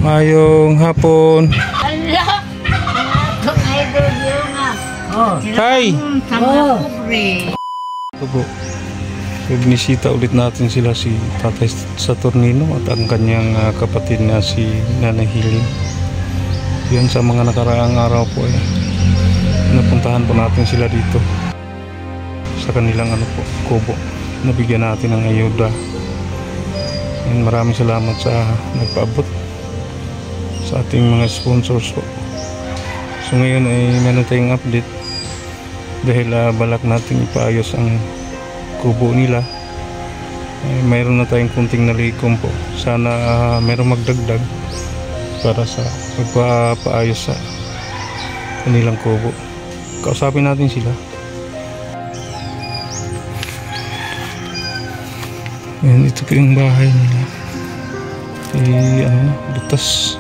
Mayong hapon. Ala! Itong idol yun nga. Hi! Pobre. Tubo. Ibisita ulit natin sila si Tatay Saturnino at ang kanyang kapatid na si Nanay Hilin. Yan sa mga nakaraang araw po napuntahan po natin sila dito sa kanilang kubo. Nabigyan natin ng ayuda. And maraming salamat sa nagpaabot sa ating mga sponsors po. So ngayon ay meron tayong update dahil balak natin ipaayos ang kubo nila. Mayroon na tayong kunting nalikom po. Sana mayroong magdagdag para sa pagpapaayos sa kanilang kubo. Kausapin natin sila. Ayan, ito po yung bahay nila. Butas.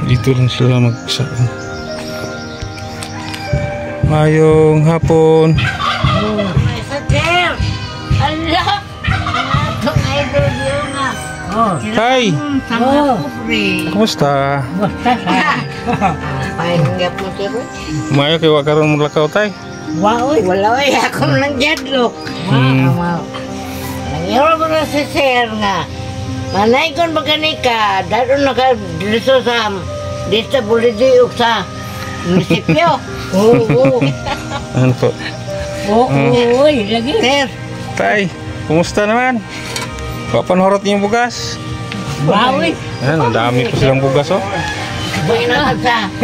Dito lang sila magsaon. Mayong hapon. Sa chair! Ala! Itong idol yun nga. Hi! Pobre. Kumusta? Pahinggap mo siya. Mayo kay wakaron mo lakaw tay. Wow, wala ay ako lang jadlok. Wow. Nangyaro mo na si sir nga. Manay kon baganika, daro na ka dito sa disability sa munisipyo. Oo. Ano po? Oo, lagi. Sir. Tay, kumusta naman? Papanhorot niyo yung bugas? Wow. Ayan, madami po silang bugas oh.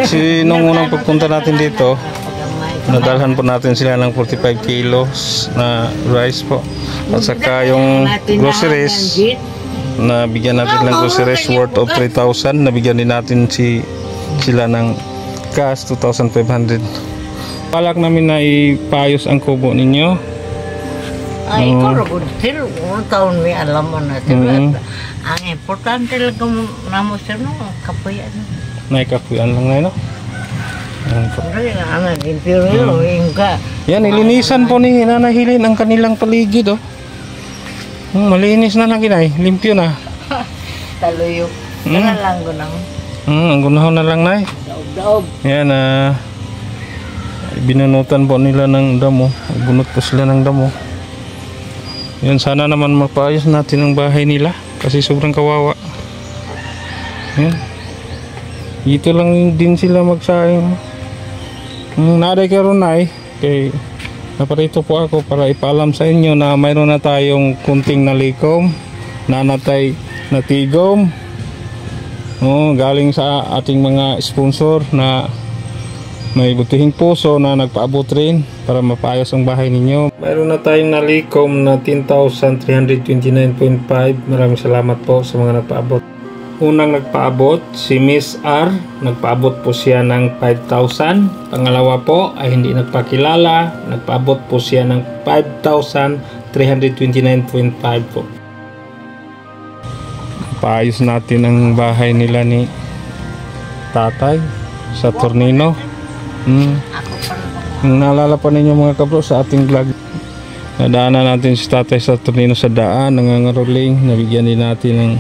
Si nung unang pagpunta natin dito, nadalhan po natin sila ng 45 kilos na rice po. At saka yung groceries, nabigyan natin ng groceries worth of 3,000. Nabigyan din natin sila ng cash 2,500. Palak namin na ipayos ang kubo ninyo. Ay, ikaw sir, unang taon may alam mo na sir. Ang importante lang na mo sir, no? Kapuyan. Naikapuyan lang na, no? Yan, ilinisan po ni Nanay Hilin ang kanilang paligid, oh. Malinis na lang ginay, limpyo na. Taluyo. Kaya lang gunang. Ang gunahon na lang, Nay. Daob. Yan, binunutan po nila ng damo. Bunot po sila ng damo. Yan, sana naman mapaayos natin ang bahay nila kasi sobrang kawawa. Yan. Dito lang din sila magsaing. Naday karon na kay naparito po ako para ipaalam sa inyo na mayroon na tayong kunting nalikom na natay natigom. Galing sa ating mga sponsor na may butihing puso na nagpaabot rin para mapaayos ang bahay ninyo. Mayroon na tayong nalikom na 10,329.5. Maraming salamat po sa mga nagpaabot. Unang nagpaabot si Miss R, nagpaabot po siya ng 5,000. Pangalawa po ay hindi nagpakilala, nagpaabot po siya ng 5,329.5 po. Paayos natin ang bahay nila ni Tatay Saturnino. Naalala pa ninyo mga kabro sa ating vlog, nadaanan natin si Tatay Saturnino sa daan, nangangaroling, nabigyan din natin ng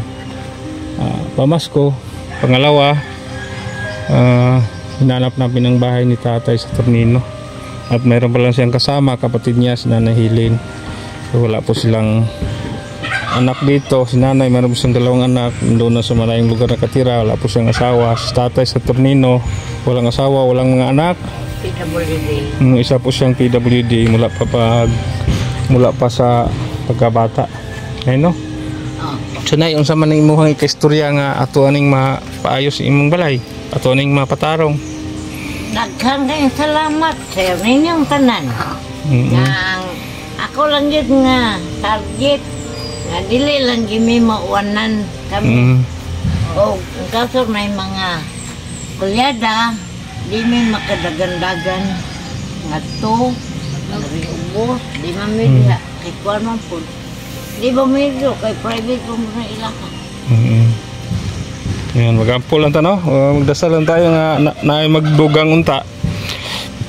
pamasko. Pangalawa, hinanap namin ang bahay ni Tatay Saturnino at mayroon pa lang siyang kasama, kapatid niya si Nanay Hilin. So, wala po silang anak dito. Si Nanay mayroon po siyang dalawang anak, doon na sa malayong lugar nakatira. Wala po siyang asawa. Si Tatay Saturnino walang asawa, walang mga anak. PWD. Isa po siyang PWD mula pa sa pagkabata. Ayun, no? So na yung sa maning imuhang ikaistorya nga ato aning mapaayos imong balay, ato aning mapatarong. Daghang kayong salamat sir ninyong tanan. Ako lang yun nga target nga dili lang gimi mauwanan kami. O kaso may mga kulyada di may makadagan-dagan nga to ubos di mamilya kay kuwan man po. Di ba medyo kay private po muna ilakan. Yan, mag-ampol lang ta, no? Magdasal lang tayo nga na magdugang unta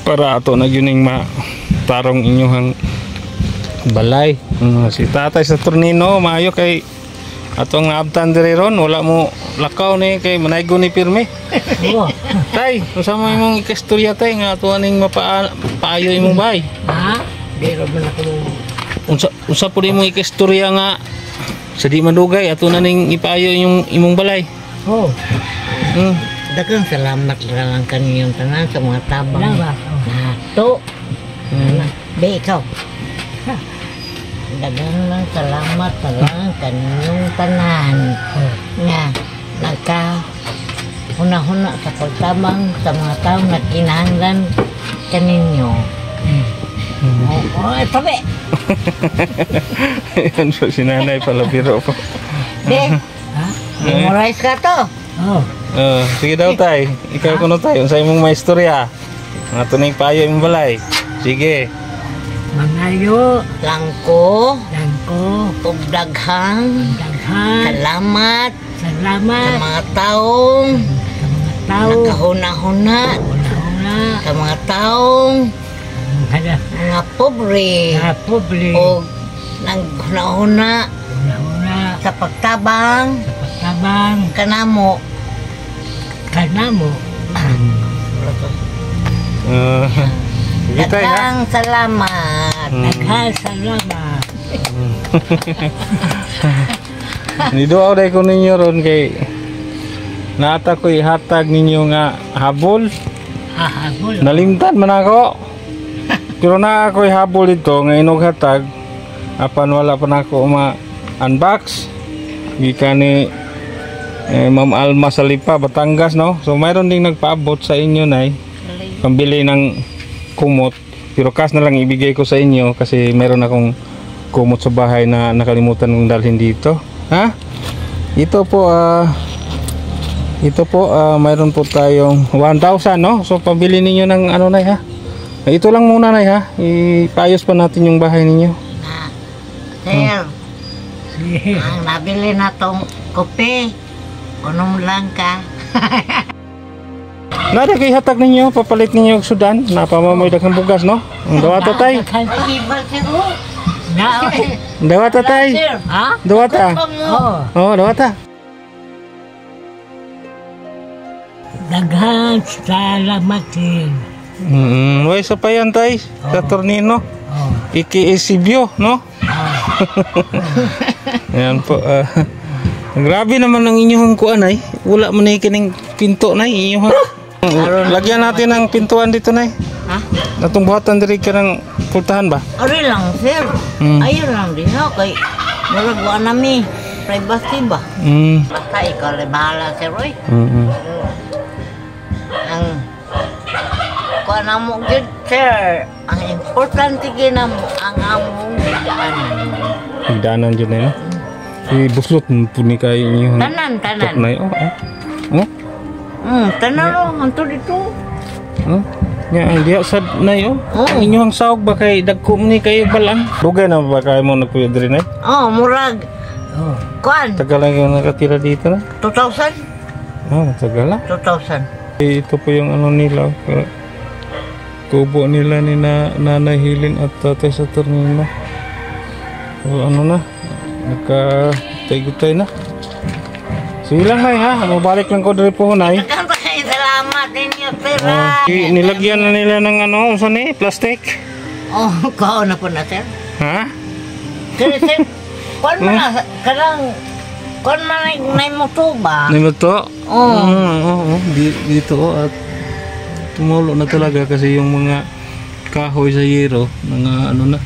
para ato na yun yung matarong inyong balay. Si Tatay Saturnino maayo kay Atong naabtan diri ron, wala mo lakaw ni kay manaygo ni pirmi. Oo. Tay, usama imong ikastorya tay nga ato aning mapaayo imong bahay. Ha? Pero man ako Unsa pud imong ikastorya nga sa di madugay ato na ning ipaayo imong balay. Oo. Hmm. Daghang salamat lang kaniyong tanan sa mga tabang. Salamat. Nato. Hmm. Be, ikaw. Daghang lang salamat lang kaniyong tanan. Nga, nagka huna-huna sa pagtabang sa mga tao na kinahanglan kaninyo. Oh, tabi! Yan po si nanay pala biro po. Be, Ha? memorize ka to. Oo. Sige daw tay, ikaw kuno tay, unsa imong maistorya? Nga tuning payo imong balay. Sige. Mangayo. Langko, Langko. ug daghang Daghan. salamat sa Salamat. mga taong Sa mga tao. nakahuna-huna, Una-una. sa mga taong Hala. mga pobre Sa public. o naghuna-huna Una-una. sa pagtabang Sa pagtabang. kanamo. Kanamo. Sige tay ha. Daghang salamat. Daghan. Salamat. Niduaw day ko ninyo ron kay naata ko ihatag ninyo nga habol. Hahabol. Nalimtan man ako. Pero na ako habol dito nga inog hatag apan wala pa nako ma-unbox. Gikan ni Ma'am Alma sa Lipa, Batangas, no? So mayroon ding nagpaabot sa inyo nay pambili ng kumot. Pero cash na lang ibigay ko sa inyo kasi mayroon akong kumot sa bahay na nakalimutan kong dalhin dito. Ha? Ito po mayroon po tayong 1,000, no? So pabili ninyo ng ano nay ha. Ito lang muna nay ha. Ipayos pa natin yung bahay ninyo. Sir, Sige. ang nabili na tong kopi, unom lang ka. Nada kay hatag ninyo, papalit ninyo og sudan, napamamoy daghang bugas, no? Ang dawata tay. Ay, iba siguro. Na. Dawata tay. Sir, Ha? Dawata. Oo. Oh, dawata. Daghan. Salamat din. Way sa payan tay. Sa Tornino. Oo. Ikiisibyo, no? Ayan po. Grabe naman ang inyong kuan ay. Wala man na kining pinto na inyong. Lagyan natin ng pintuan dito nay. ha? Natong buhatan diri ka ng pultahan ba? Ari lang, sir. Hmm. Ayun lang din ha, kay nalagwa nami. Privacy ba? Basta ikaw rin bahala, sir, oy. Ang kuha na mo, good, sir. Ang importante ginam ang among bigaanan. Higdanan dyan na yun. Ibuslot po ni kayo inyong Tanan, tanan. top na yun. Oh. Tanan o, anto dito. Oh. Nga, ang diya sad na yun. Ang inyong sahog ba kay dagko mo ni kayo balang? Dugay na ba kayo mo nagpuyod rin ay? Oh, murag. Oo. Kuan, Tagal lang yung nakatira dito na. 2,000? Oh, tagal lang. 2,000. Ito po yung ano nila. Kubo nila ni Nanay Hilin at Tatay Saturnino. So ano na, nagkatay-gutay na. Sige lang nay ha, mabalik lang ko diri po nay. Salamat din yung sir. Nilagyan na nila ng ano, saan eh, plastic. Oh, kao na po na, sir. Ha? Sir, sir, kuan man na, karang, kuan man na mo tuba. Nimo to? Oo. Oo, dito at tumulo na talaga kasi yung mga kahoy sa yero, mga ano na.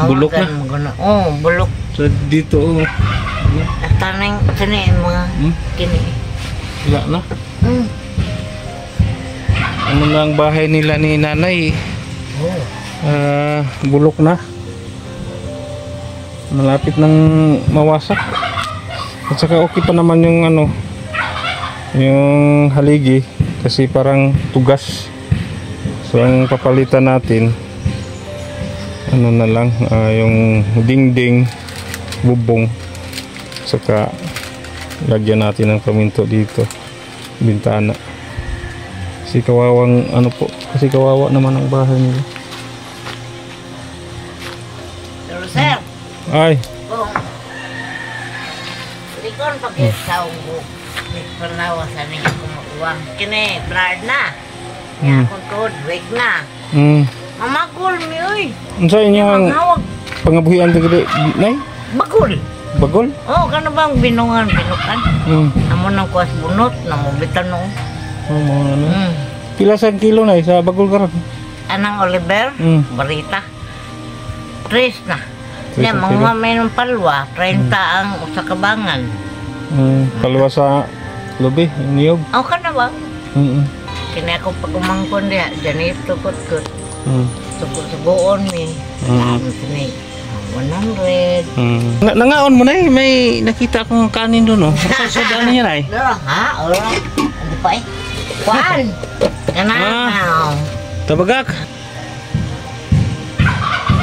Bulok na. Oh, bulok. So dito, Tanang, sini mga kini. wala na. Ano na ang bahay nila ni nanay? Bulok na. Malapit nang mawasak. At saka okay pa naman yung ano, yung haligi kasi parang tugas. So ang papalitan natin ano na lang, yung dingding, bubong, saka lagyan natin ng paminto dito, bintana. Kasi kawawang ano po, kasi kawawa naman ang bahay nila. Pero sir, Ay, kung kon pag-isaw ko. Panawasan niya kumukuwang. Kini, blard na. Kaya akong tuod, wake na. Mamagul mi, uy. Unsa inyo ang Mamawag. pangabuhian tigili nay? Bagul. Bagol? Oh, kano bang binungan, binukan? Amo nang kuwas bunot, namubitan nung. Mo ano. Pila sa kilo nay sa bagol karon? Anang Oliver, barita. 3 na. Tres Yan, ang mga kilo. may ng palwa, 30 ang usakabangan. Kalwa sa lubi, niyog. Oh, kana ba? Kini ako pag umangkon diha, janito kot-kot. Sugo-sugoon mi. Kini, 100. Nangaon mo nay, may nakita akong kanin doon, no? Sa daan niya nay. Ha? Ora. Ano pa eh? Kuan! Kanaw. Tabagak.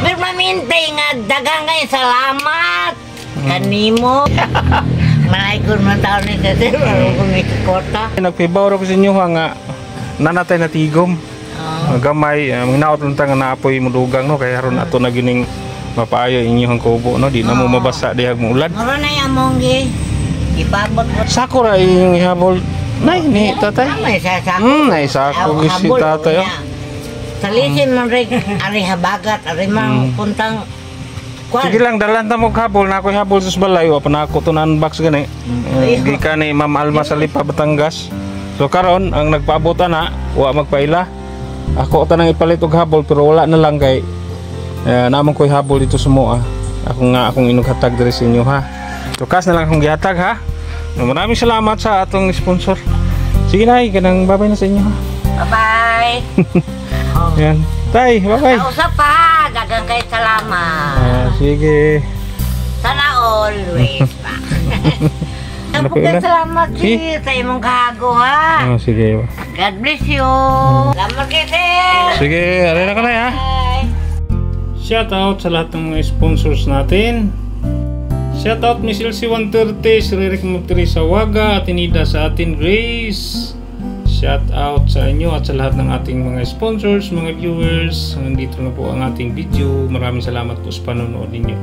Pero mamintay nga, dagang kayo, salamat! Kanimo. Malay ko naman taon ni Sir, marunong kumikikota. Nagpibaw ko sa inyo nga nanatay na tigom. Gamay, minaot lang nga naapoy mudugang, no? Kaya haron ato na gining mapaayo inyong kubo, no? Di na mo mabasa dihag mo ulan. Maro na yung monggi. Ipabot mo. Sako ra inyong ihabol. Nay, ni tatay. May sasako. Nay, sako si tatay. Oh. Salisin mo rin, ari habagat, ari mang puntang kuan. Sige lang, dalan ta mo habol na ako habol sa balay wa pa na ako to unbox gani. Gikan ni Ma'am Alma sa Lipa, Batangas. So karon ang nagpaabot na wa magpaila. Ako ta nang ipalit og habol pero wala na lang kay namon ko'y habol dito sa moa. Akong inughatag diri sa inyo ha. Tukas na lang akong gihatag ha. Maraming salamat sa atong sponsor. Sige na, kanang babay na sa inyo ha. Bye-bye. Yan. Tay, bye-bye. Kausap pa, dagang kayo salamat. Sige. Sana always pa. Ano po Ako ilan? salamat si sa imong kahago ha. Sige. God bless you. Salamat kayo sir. Sige, aray na ka na ha. Bye. Shout out sa lahat ng mga sponsors natin. Shout out Miss Elsie 130, si Ririk Mutri sa Waga, at Inida sa atin Grace. Shout out sa inyo at sa lahat ng ating mga sponsors, mga viewers. Nandito na po ang ating video. Maraming salamat po sa panonood ninyo.